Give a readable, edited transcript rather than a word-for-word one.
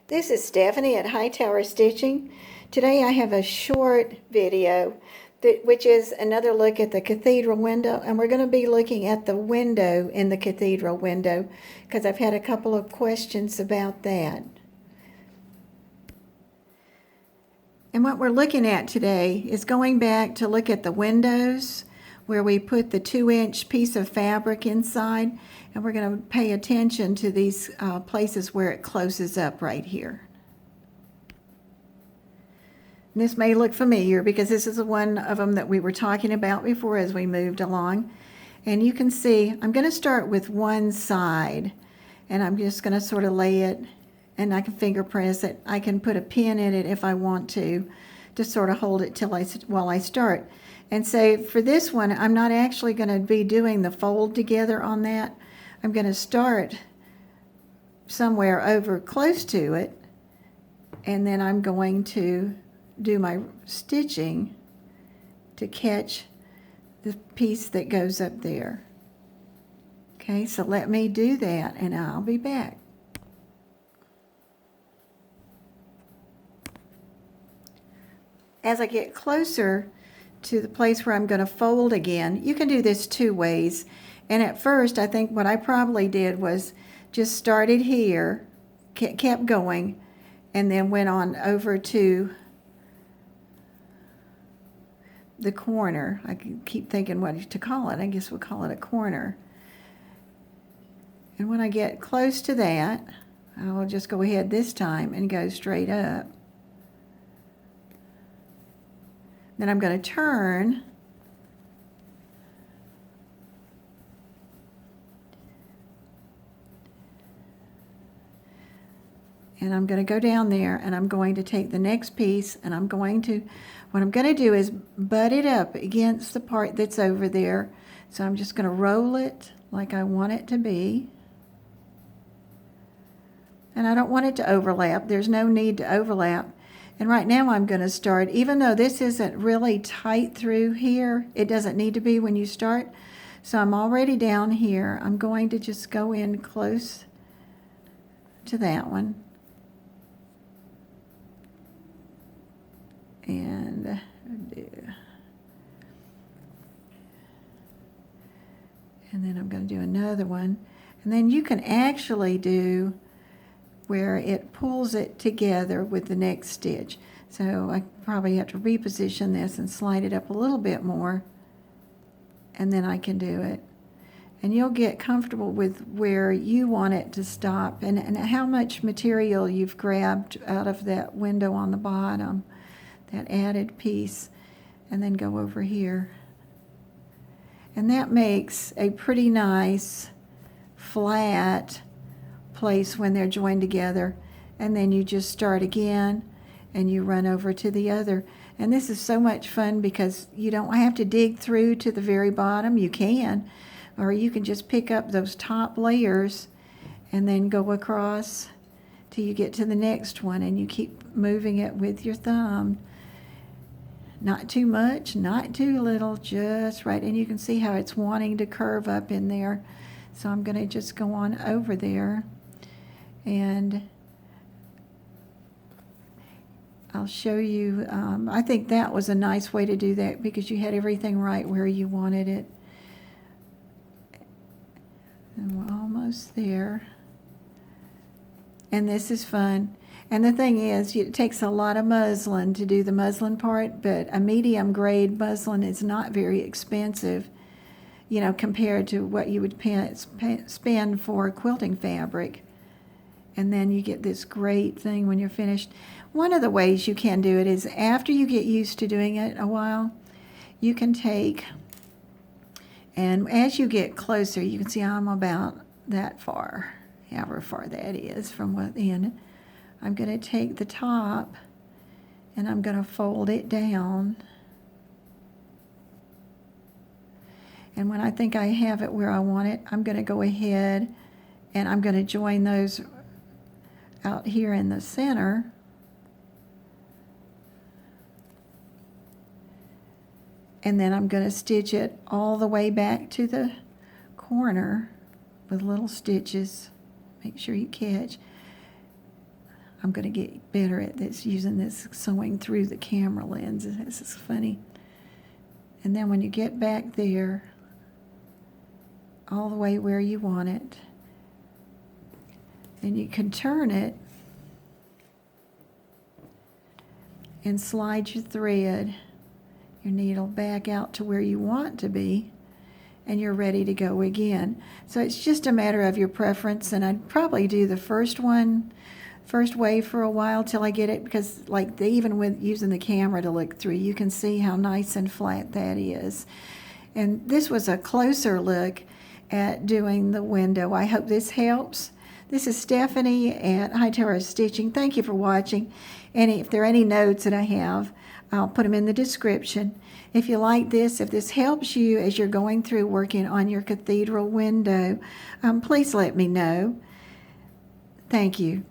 This is Stephanie at Hightower Stitching. Today I have a short video which is another look at the cathedral window, and we're going to be looking at the window in the cathedral window because I've had a couple of questions about that. And what we're looking at today is going back to look at the windows where we put the 2-inch piece of fabric inside, and we're going to pay attention to these places where it closes up right here. And this may look familiar because this is one of them that we were talking about before as we moved along. And you can see I'm going to start with one side, and I'm just going to sort of lay it, and I can finger press it. I can put a pin in it if I want to sort of hold it while I start. And so for this one, I'm not actually going to be doing the fold together on that. I'm going to start somewhere over close to it, and then I'm going to do my stitching to catch the piece that goes up there. Okay, so let me do that and I'll be back. As I get closer to the place where I'm going to fold again, you can do this two ways. And at first, I think what I probably did was just started here, kept going, and then went on over to the corner. I keep thinking what to call it. I guess we'll call it a corner. And when I get close to that, I will just go ahead this time and go straight up. Then I'm going to turn and I'm going to go down there, and I'm going to take the next piece, and what I'm going to do is butt it up against the part that's over there. So I'm just going to roll it like I want it to be. And I don't want it to overlap. There's no need to overlap. And right now I'm going to start, even though this isn't really tight through here, it doesn't need to be when you start. So I'm already down here. I'm going to just go in close to that one. And then I'm going to do another one. And then you can actually do where it pulls it together with the next stitch. So I probably have to reposition this and slide it up a little bit more, and then I can do it. And you'll get comfortable with where you want it to stop and how much material you've grabbed out of that window on the bottom, that added piece, and then go over here. And that makes a pretty nice flat place when they're joined together. And then you just start again and you run over to the other. And this is so much fun because you don't have to dig through to the very bottom. You can, or you can just pick up those top layers and then go across till you get to the next one, and you keep moving it with your thumb. Not too much, not too little, just right. And you can see how it's wanting to curve up in there. So I'm going to just go on over there, and I'll show you. I think that was a nice way to do that because you had everything right where you wanted it. And we're almost there. And this is fun. And the thing is, it takes a lot of muslin to do the muslin part, but a medium grade muslin is not very expensive, you know, compared to what you would spend for quilting fabric. And then you get this great thing when you're finished. One of the ways you can do it is after you get used to doing it a while, you can take, and as you get closer, you can see I'm about that far, however far that is from within. I'm going to take the top and I'm going to fold it down. And when I think I have it where I want it, I'm going to go ahead and I'm going to join those out here in the center. And then I'm going to stitch it all the way back to the corner with little stitches. Make sure you catch. I'm going to get better at this, using this sewing through the camera lens. This is funny. And then when you get back there, all the way where you want it, then you can turn it and slide your thread, your needle back out to where you want to be, and you're ready to go again. So it's just a matter of your preference, and I'd probably do the first wave for a while till I get it, because like even with using the camera to look through, you can see how nice and flat that is. And this was a closer look at doing the window. I hope this helps. This is Stephanie at Hightower Stitching. Thank you for watching. And if there are any notes that I have, I'll put them in the description. If you like this, if this helps you as you're going through working on your cathedral window, please let me know. Thank you.